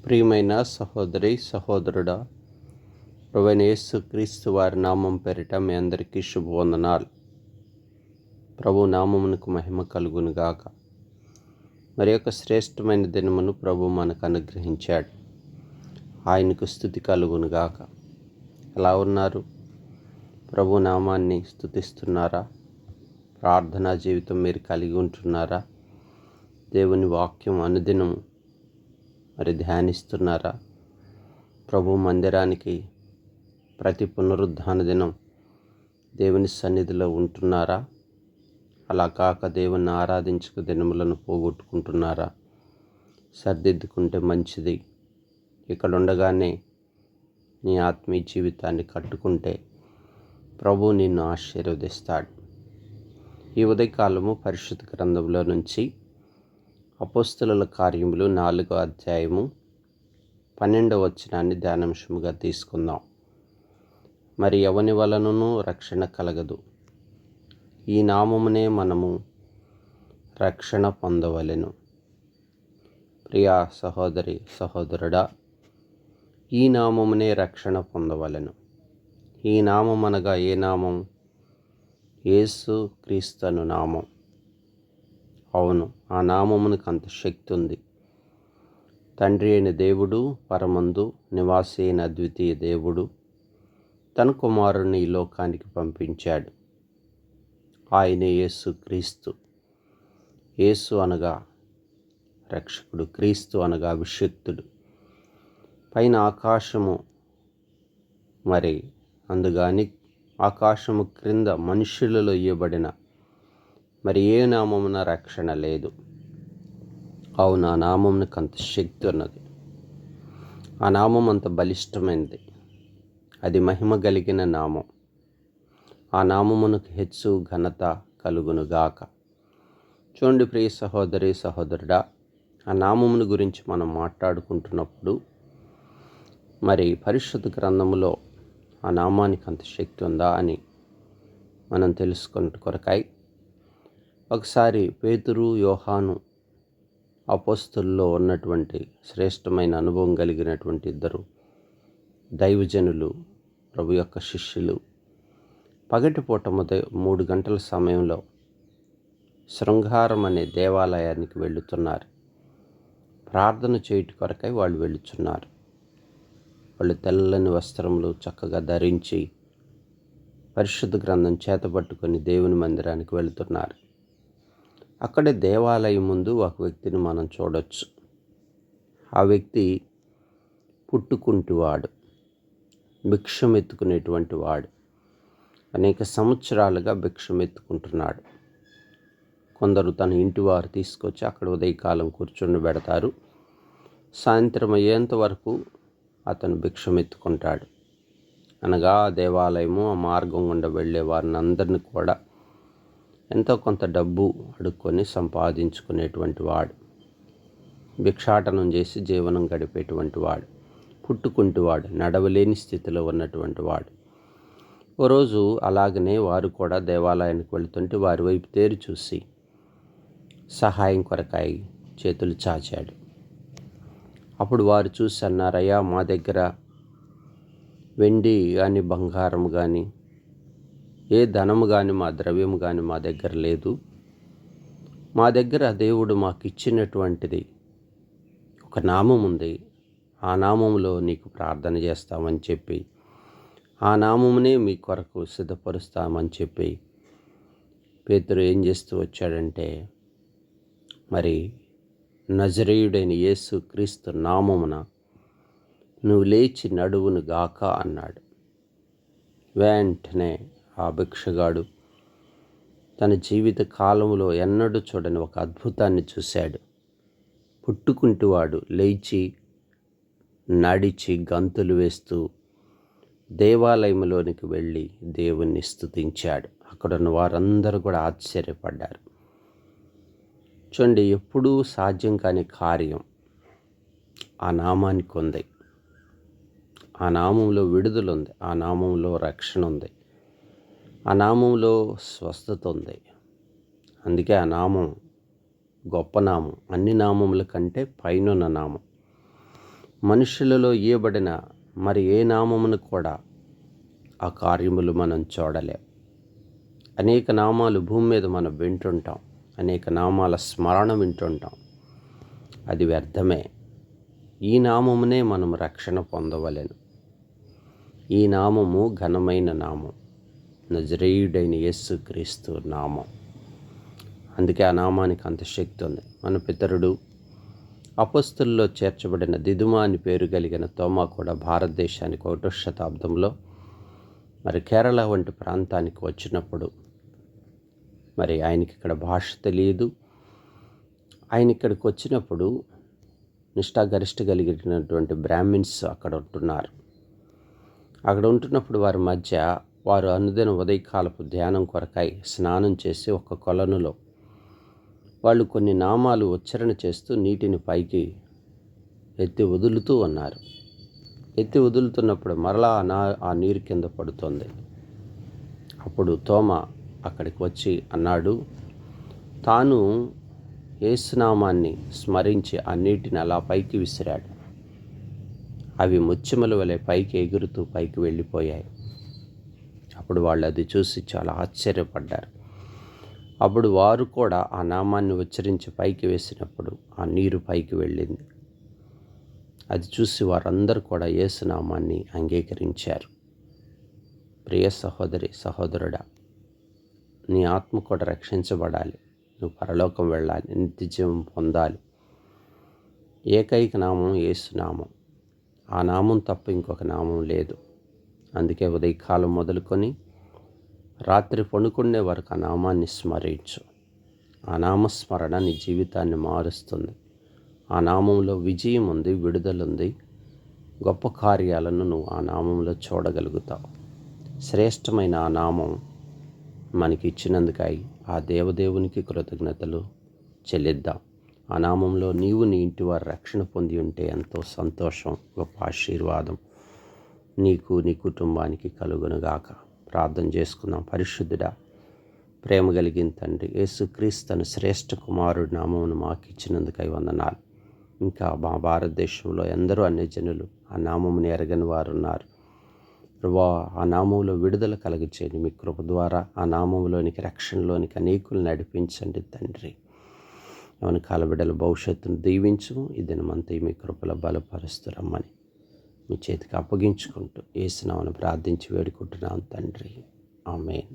ప్రియమైన సహోదరి సహోదరుడా, ప్రభువైన యేసు క్రీస్తు వారి నామం పేరిట మీ అందరికీ శుభవందనాలు. ప్రభు నామమునకు మహిమ కలుగునుగాక. మరి యొక్క శ్రేష్టమైన దినమును ప్రభు మనకు అనుగ్రహించాడు. ఆయనకు స్తుతి కలుగునుగాక. ఎలా ఉన్నారు? ప్రభు నామాన్ని స్తుతిస్తున్నారా? ప్రార్థనా జీవితం మీరు కలిగి ఉంటున్నారా? దేవుని వాక్యం అనుదినం మరి ధ్యానిస్తున్నారా? ప్రభు మందిరానికి ప్రతి పునరుద్ధాన దినం దేవుని సన్నిధిలో ఉంటున్నారా? అలా కాక దేవుని ఆరాధించక దినములను పోగొట్టుకుంటున్నారా? సర్దిద్దుకుంటే మంచిది. ఇక్కడ ఉండగానే నీ ఆత్మీయ జీవితాన్ని కట్టుకుంటే ప్రభు నిన్ను ఆశీర్వదిస్తాడు. ఈ ఉదయకాలము పరిశుద్ధ గ్రంథంలో నుంచి అపోస్తలుల కార్యములు 4వ అధ్యాయము 12వ వచనాన్ని ధ్యానాంశముగా తీసుకుందాం. మరి ఎవని వలనను రక్షణ కలగదు, ఈ నామమునే మనము రక్షణ పొందవలెను. ప్రియా సహోదరి సహోదరుడా, ఈ నామమునే రక్షణ పొందవలెను. ఈ నామం అనగా ఏ నామం? యేసు క్రీస్తు నామం. అవును, ఆ నామమునకు అంత శక్తి ఉంది. తండ్రి అయిన దేవుడు, పరమందు నివాసి అయిన అద్వితీయ దేవుడు తన కుమారుని ఈ లోకానికి పంపించాడు. ఆయనే యేసు క్రీస్తు. యేసు అనగా రక్షకుడు, క్రీస్తు అనగా అభిషిక్తుడు. పైన ఆకాశము, మరి అందుగాని ఆకాశము క్రింద మనుషులలో ఇవ్వబడిన మరి ఏ నామమున రక్షణ లేదు. అవును, ఆ నామమునకు అంత శక్తి ఉన్నది. ఆ నామం అంత బలిష్టమైనది. అది మహిమ కలిగిన నామం. ఆ నామమునకు హెచ్చు ఘనత కలుగునుగాక. చూడండి ప్రియ సహోదరి సహోదరుడా, ఆ నామమును గురించి మనం మాట్లాడుకుంటున్నప్పుడు మరి పరిశుద్ధ గ్రంథములో ఆ నామానికి అంత శక్తి ఉందా అని మనం తెలుసుకున్న కొరకై ఒకసారి పేతురు, యోహాను అపోస్తలుల్లో ఉన్నటువంటి శ్రేష్టమైన అనుభవం కలిగినటువంటి ఇద్దరు దైవజనులు, ప్రభు యొక్క శిష్యులు పగటిపూట 3 గంటల సమయంలో శృంగారం అనే దేవాలయానికి వెళుతున్నారు. ప్రార్థన చేయుట కొరకై వాళ్ళు వెళుతున్నారు. వాళ్ళు తెల్లని వస్త్రములు చక్కగా ధరించి పరిశుద్ధ గ్రంథం చేతబట్టుకొని దేవుని మందిరానికి వెళుతున్నారు. అక్కడే దేవాలయం ముందు ఒక వ్యక్తిని మనం చూడొచ్చు. ఆ వ్యక్తి పుట్టుకుంటువాడు, భిక్షమెత్తుకునేటువంటి వాడు. అనేక సంవత్సరాలుగా భిక్షమెత్తుకుంటున్నాడు. కొందరు తన ఇంటి వారు తీసుకొచ్చి అక్కడ ఉదయకాలం కూర్చొని సాయంత్రం అయ్యేంత వరకు అతను భిక్షమెత్తుకుంటాడు. అనగా దేవాలయము ఆ మార్గం గుండా వెళ్ళే వారిని అందరినీ కూడా ఎంతో కొంత డబ్బు అడుక్కొని సంపాదించుకునేటువంటి వాడు, భిక్షాటనం చేసి జీవనం గడిపేటువంటి వాడు, పుట్టుకుంటువాడు, నడవలేని స్థితిలో ఉన్నటువంటి వాడు. ఓ రోజు అలాగనే వారు కూడా దేవాలయానికి వెళుతుంటే వారి వైపు తేరి చూసి సహాయం కొరకాయి చేతులు చాచాడు. అప్పుడు వారు చూసి అన్నారయ్యా, మా దగ్గర వెండి కానీ బంగారం కానీ ఏ ధనము కానీ మా ద్రవ్యము కానీ మా దగ్గర లేదు. మా దగ్గర దేవుడు మాకు ఇచ్చినటువంటిది ఒక నామం ఉంది. ఆ నామములో నీకు ప్రార్థన చేస్తామని చెప్పి, ఆ నామమునే మీ కొరకు సిద్ధపరుస్తామని చెప్పి పేతురు ఏం చేస్తూ వచ్చాడంటే, మరి నజరేయుడైన యేసు క్రీస్తు నామమున నువ్వు లేచి నడువును గాక అన్నాడు. వెంటనే ఆ భిక్షగాడు తన జీవిత కాలంలో ఎన్నడూ చూడని ఒక అద్భుతాన్ని చూశాడు. పుట్టుకుంటువాడు లేచి నడిచి గంతులు వేస్తూ దేవాలయంలోనికి వెళ్ళి దేవుణ్ణి స్తుతించాడు. అక్కడున్న వారందరూ కూడా ఆశ్చర్యపడ్డారు. చూడండి, ఎప్పుడూ సాధ్యం కాని కార్యం ఆ నామానికి ఉంది. ఆ నామంలో విడుదల ఉంది. ఆ నామంలో రక్షణ ఉంది. ఆ నామంలో స్వస్థత ఉంది. అందుకే ఆ నామం గొప్ప నామం, అన్ని నామముల కంటే పైనున్న నామం. మనుషులలో ఇయ్యబడిన మరి ఏ నామమును కూడా ఆ కార్యములు మనం చూడలేం. అనేక నామాలు భూమి మీద మనం వింటుంటాం, అనేక నామాల స్మరణ వింటుంటాం. అది వ్యర్థమే. ఈ నామమునే మనం రక్షణ పొందవలెను. ఈ నామము ఘనమైన నామం, నజరేయుడైన యేసు క్రీస్తు నామం. అందుకే ఆ నామానికి అంత శక్తి ఉంది. మన పితరుడు అపొస్తలుల్లో చేర్చబడిన దిదుమా అని పేరు కలిగిన తోమా కూడా భారతదేశానికి 1వ శతాబ్దంలో మరి కేరళ వంటి ప్రాంతానికి వచ్చినప్పుడు, మరి ఆయనకి ఇక్కడ భాష తెలియదు. ఆయన ఇక్కడికి వచ్చినప్పుడు నిష్ఠాగరిష్ట కలిగినటువంటి బ్రాహ్మిన్స్ అక్కడ ఉంటున్నారు. అక్కడ ఉంటున్నప్పుడు వారి మధ్య వారు అనుదిన ఉదయకాలపు ధ్యానం కొరకై స్నానం చేసి ఒక కొలనులో వాళ్ళు కొన్ని నామాలు ఉచ్చరణ చేస్తూ నీటిని పైకి ఎత్తి వదులుతూ ఉన్నారు. ఎత్తి వదులుతున్నప్పుడు మరలా ఆ నీరు కింద పడుతుంది. అప్పుడు తోమా అక్కడికి వచ్చి అన్నాడు, తాను యేసునామాన్ని స్మరించి ఆ నీటిని అలా పైకి విసిరాడు. అవి ముత్యముల వలె పైకి ఎగురుతూ పైకి వెళ్ళిపోయాయి. అప్పుడు వాళ్ళు అది చూసి చాలా ఆశ్చర్యపడ్డారు. అప్పుడు వారు కూడా ఆ నామాన్ని ఉచ్చరించి పైకి వేసినప్పుడు ఆ నీరు పైకి వెళ్ళింది. అది చూసి వారందరూ కూడా యేసునామాన్ని అంగీకరించారు. ప్రియ సహోదరి సహోదరుడా, నీ ఆత్మ కూడా రక్షించబడాలి, నువ్వు పరలోకం వెళ్ళాలి, నిత్యజీవం పొందాలి. ఏకైక నామం యేసునామం. ఆ నామం తప్ప ఇంకొక నామం లేదు. అందుకే ఉదయకాలం మొదలుకొని రాత్రి పడుకునే వరకు ఆ నామాన్ని స్మరించు. ఆ నామస్మరణ నీ జీవితాన్ని మారుస్తుంది. ఆ నామంలో విజయం ఉంది, విడుదలుంది. గొప్ప కార్యాలను నువ్వు ఆ నామంలో చూడగలుగుతావు. శ్రేష్టమైన ఆ నామం మనకి ఇచ్చినందుకై ఆ దేవదేవునికి కృతజ్ఞతలు చెల్లిద్దాం. ఆ నామంలో నీవు నీ ఇంటి వారు రక్షణ పొంది ఉంటే ఎంతో సంతోషం, గొప్ప ఆశీర్వాదం నీకు నీ కుటుంబానికి కలుగునుగాక. ప్రార్థన చేసుకుందాం. పరిశుద్ధుడా, ప్రేమ కలిగిన తండ్రి, యేసుక్రీస్తును శ్రేష్ఠ కుమారుడి నామమును మాకు ఇచ్చినందుకై వందనాలు. ఇంకా మా భారతదేశంలో ఎందరో అన్యజనులు ఆ నామమును ఎరగని వారు ఉన్నారు. ప్రభువా, ఆ నామంలో విడుదల కలుగచేయండి. మీ కృప ద్వారా ఆ నామంలోనికి, రక్షణలోనికి అనేకులు నడిపించండి తండ్రి. యవన కాల బిడ్డల భవిష్యత్తును దీవించు. ఈ దినమంతా మీ కృపలో బలపరుస్తూ రమ్మని మీ చేతికి అప్పగించుకుంటూ యేసు నామమున ప్రార్థించి వేడుకుంటున్నాను తండ్రి. ఆమేన్.